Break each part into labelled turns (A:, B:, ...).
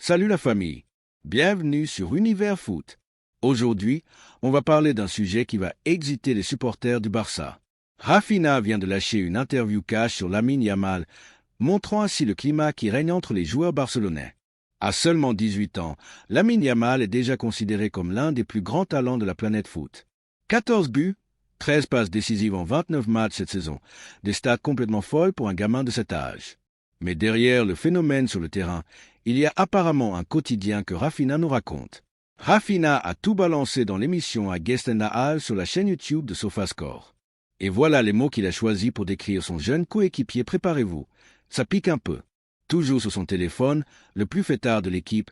A: Salut la famille, bienvenue sur Univers Foot. Aujourd'hui, on va parler d'un sujet qui va exciter les supporters du Barça. Raphinha vient de lâcher une interview cash sur Lamine Yamal, montrant ainsi le climat qui règne entre les joueurs barcelonais. À seulement 18 ans, Lamine Yamal est déjà considéré comme l'un des plus grands talents de la planète foot. 14 buts, 13 passes décisives en 29 matchs cette saison, des stats complètement folles pour un gamin de cet âge. Mais derrière le phénomène sur le terrain, il y a apparemment un quotidien que Raphinha nous raconte. Raphinha a tout balancé dans l'émission à Guest in the Hall sur la chaîne YouTube de SofaScore. Et voilà les mots qu'il a choisis pour décrire son jeune coéquipier. Préparez-vous, ça pique un peu. Toujours sur son téléphone, le plus fêtard de l'équipe,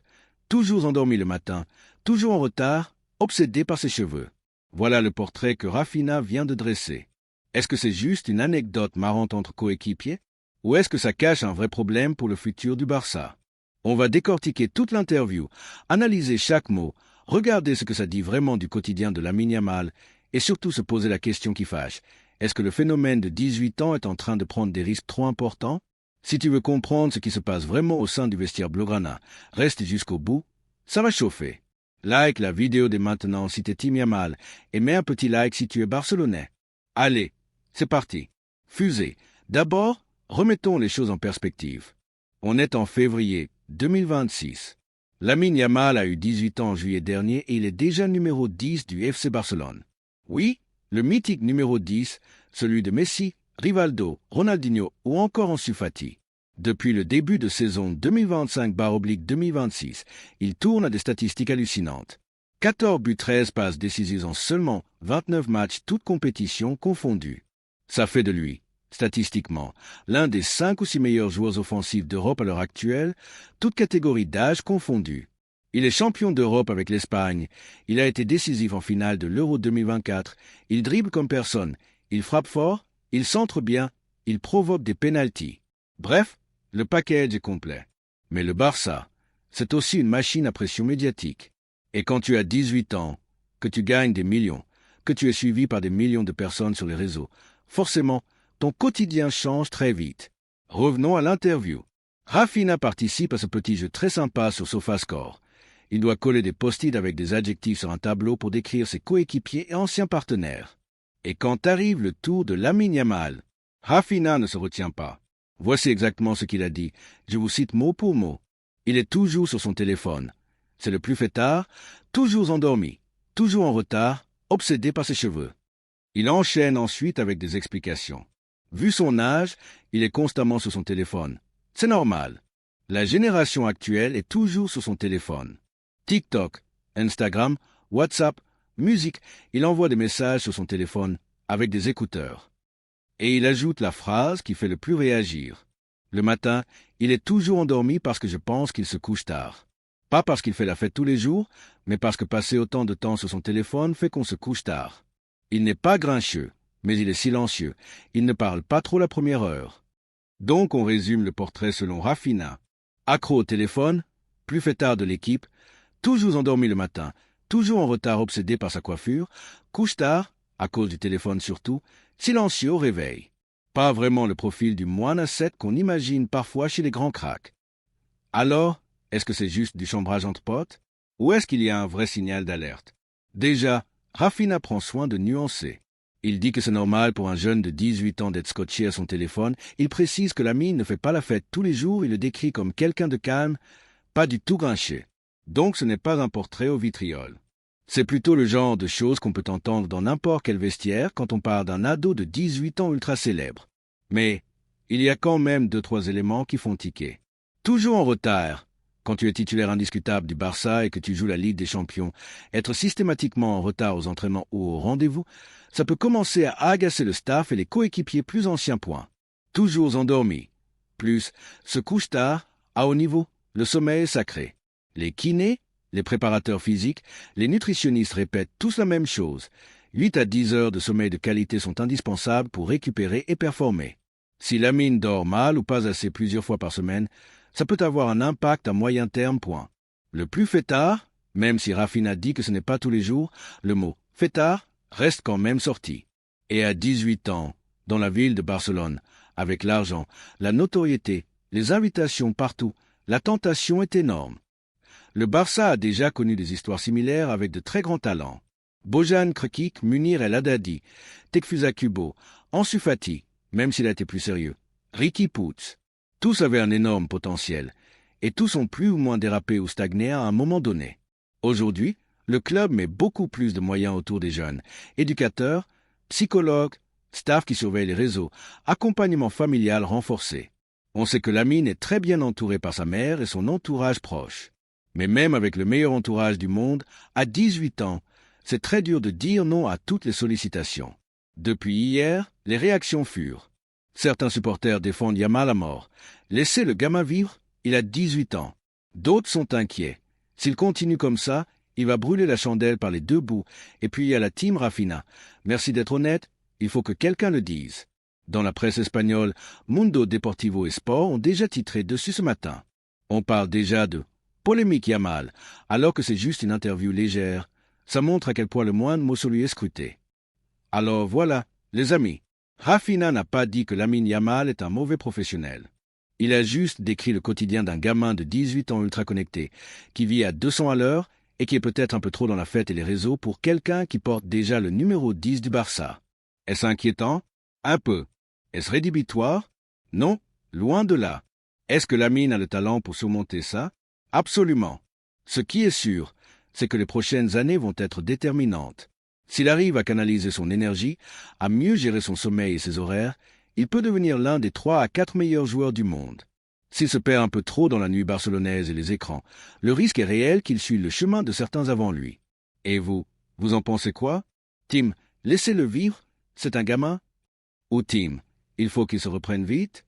A: toujours endormi le matin, toujours en retard, obsédé par ses cheveux. Voilà le portrait que Raphinha vient de dresser. Est-ce que c'est juste une anecdote marrante entre coéquipiers? Ou est-ce que ça cache un vrai problème pour le futur du Barça? On va décortiquer toute l'interview, analyser chaque mot, regarder ce que ça dit vraiment du quotidien de Lamine Yamal et surtout se poser la question qui fâche. Est-ce que le phénomène de 18 ans est en train de prendre des risques trop importants? Si tu veux comprendre ce qui se passe vraiment au sein du vestiaire blaugrana, reste jusqu'au bout, ça va chauffer. Like la vidéo dès maintenant si t'es Team Yamal et mets un petit like si tu es barcelonais. Allez, c'est parti. Fusée. D'abord, remettons les choses en perspective. On est en février 2026. Lamine Yamal a eu 18 ans en juillet dernier et il est déjà numéro 10 du FC Barcelone. Oui, le mythique numéro 10, celui de Messi, Rivaldo, Ronaldinho ou encore Ansu Fati. Depuis le début de saison 2025/2026, il tourne à des statistiques hallucinantes. 14 buts, 13 passes décisives en seulement 29 matchs, toutes compétitions confondues. Ça fait de lui, statistiquement, l'un des 5 ou 6 meilleurs joueurs offensifs d'Europe à l'heure actuelle, toutes catégories d'âge confondues. Il est champion d'Europe avec l'Espagne, il a été décisif en finale de l'Euro 2024, il dribble comme personne, il frappe fort, il centre bien, il provoque des pénaltys. Bref, le package est complet. Mais le Barça, c'est aussi une machine à pression médiatique. Et quand tu as 18 ans, que tu gagnes des millions, que tu es suivi par des millions de personnes sur les réseaux, forcément, ton quotidien change très vite. Revenons à l'interview. Raphinha participe à ce petit jeu très sympa sur SofaScore. Il doit coller des post-it avec des adjectifs sur un tableau pour décrire ses coéquipiers et anciens partenaires. Et quand arrive le tour de Lamine Yamal, Raphinha ne se retient pas. Voici exactement ce qu'il a dit. Je vous cite mot pour mot. Il est toujours sur son téléphone. C'est le plus fêtard, toujours endormi, toujours en retard, obsédé par ses cheveux. Il enchaîne ensuite avec des explications. Vu son âge, il est constamment sur son téléphone. C'est normal. La génération actuelle est toujours sur son téléphone. TikTok, Instagram, WhatsApp, musique, il envoie des messages sur son téléphone avec des écouteurs. Et il ajoute la phrase qui fait le plus réagir. Le matin, il est toujours endormi parce que je pense qu'il se couche tard. Pas parce qu'il fait la fête tous les jours, mais parce que passer autant de temps sur son téléphone fait qu'on se couche tard. Il n'est pas grincheux, mais il est silencieux. Il ne parle pas trop la première heure. Donc on résume le portrait selon Raphinha. Accro au téléphone, plus fêtard de l'équipe, toujours endormi le matin, toujours en retard obsédé par sa coiffure, couche tard, à cause du téléphone surtout, silencieux au réveil. Pas vraiment le profil du moine ascète qu'on imagine parfois chez les grands cracks. Alors, est-ce que c'est juste du chambrage entre potes? Ou est-ce qu'il y a un vrai signal d'alerte? Déjà, Raphinha prend soin de nuancer. Il dit que c'est normal pour un jeune de 18 ans d'être scotché à son téléphone. Il précise que Lamine ne fait pas la fête tous les jours et le décrit comme quelqu'un de calme, pas du tout grinché. Donc ce n'est pas un portrait au vitriol. C'est plutôt le genre de choses qu'on peut entendre dans n'importe quel vestiaire quand on parle d'un ado de 18 ans ultra célèbre. Mais il y a quand même 2-3 éléments qui font tiquer. Toujours en retard. Quand tu es titulaire indiscutable du Barça et que tu joues la Ligue des Champions, être systématiquement en retard aux entraînements ou au rendez-vous, ça peut commencer à agacer le staff et les coéquipiers plus anciens. Toujours endormi. Plus, se couche tard, à haut niveau, le sommeil est sacré. Les kinés, les préparateurs physiques, les nutritionnistes répètent tous la même chose. 8 à 10 heures de sommeil de qualité sont indispensables pour récupérer et performer. Si Lamine dort mal ou pas assez plusieurs fois par semaine, ça peut avoir un impact à moyen terme. Le plus fêtard, même si Raphinha dit que ce n'est pas tous les jours, le mot fêtard reste quand même sorti. Et à 18 ans, dans la ville de Barcelone, avec l'argent, la notoriété, les invitations partout, la tentation est énorme. Le Barça a déjà connu des histoires similaires avec de très grands talents. Bojan Krkić, Munir El Haddadi, Tekfusa Kubo, Ansu Fati, même s'il a été plus sérieux, Riqui Puig. Tous avaient un énorme potentiel, et tous ont plus ou moins dérapé ou stagné à un moment donné. Aujourd'hui, le club met beaucoup plus de moyens autour des jeunes. Éducateurs, psychologues, staff qui surveille les réseaux, accompagnement familial renforcé. On sait que Lamine est très bien entouré par sa mère et son entourage proche. Mais même avec le meilleur entourage du monde, à 18 ans, c'est très dur de dire non à toutes les sollicitations. Depuis hier, les réactions furent. Certains supporters défendent Yamal à mort. Laissez le gamin vivre, il a 18 ans. D'autres sont inquiets. S'il continue comme ça, il va brûler la chandelle par les deux bouts. Et puis il y a la team Rafinha. Merci d'être honnête, il faut que quelqu'un le dise. Dans la presse espagnole, Mundo Deportivo et Sport ont déjà titré dessus ce matin. On parle déjà de polémique Yamal, alors que c'est juste une interview légère. Ça montre à quel point le moindre mot sur lui est scruté. Alors voilà, les amis, Rafinha n'a pas dit que Lamine Yamal est un mauvais professionnel. Il a juste décrit le quotidien d'un gamin de 18 ans ultra connecté, qui vit à 200 à l'heure et qui est peut-être un peu trop dans la fête et les réseaux pour quelqu'un qui porte déjà le numéro 10 du Barça. Est-ce inquiétant? Un peu. Est-ce rédhibitoire? Non, loin de là. Est-ce que Lamine a le talent pour surmonter ça? Absolument. Ce qui est sûr, c'est que les prochaines années vont être déterminantes. S'il arrive à canaliser son énergie, à mieux gérer son sommeil et ses horaires, il peut devenir l'un des 3 à 4 meilleurs joueurs du monde. S'il se perd un peu trop dans la nuit barcelonaise et les écrans, le risque est réel qu'il suive le chemin de certains avant lui. Et vous en pensez quoi? Tim, laissez-le vivre, c'est un gamin? Ou Tim, il faut qu'il se reprenne vite?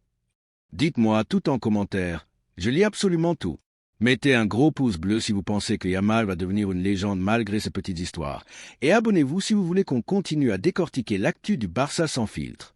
A: Dites-moi tout en commentaire, je lis absolument tout. Mettez un gros pouce bleu si vous pensez que Yamal va devenir une légende malgré ses petites histoires. Et abonnez-vous si vous voulez qu'on continue à décortiquer l'actu du Barça sans filtre.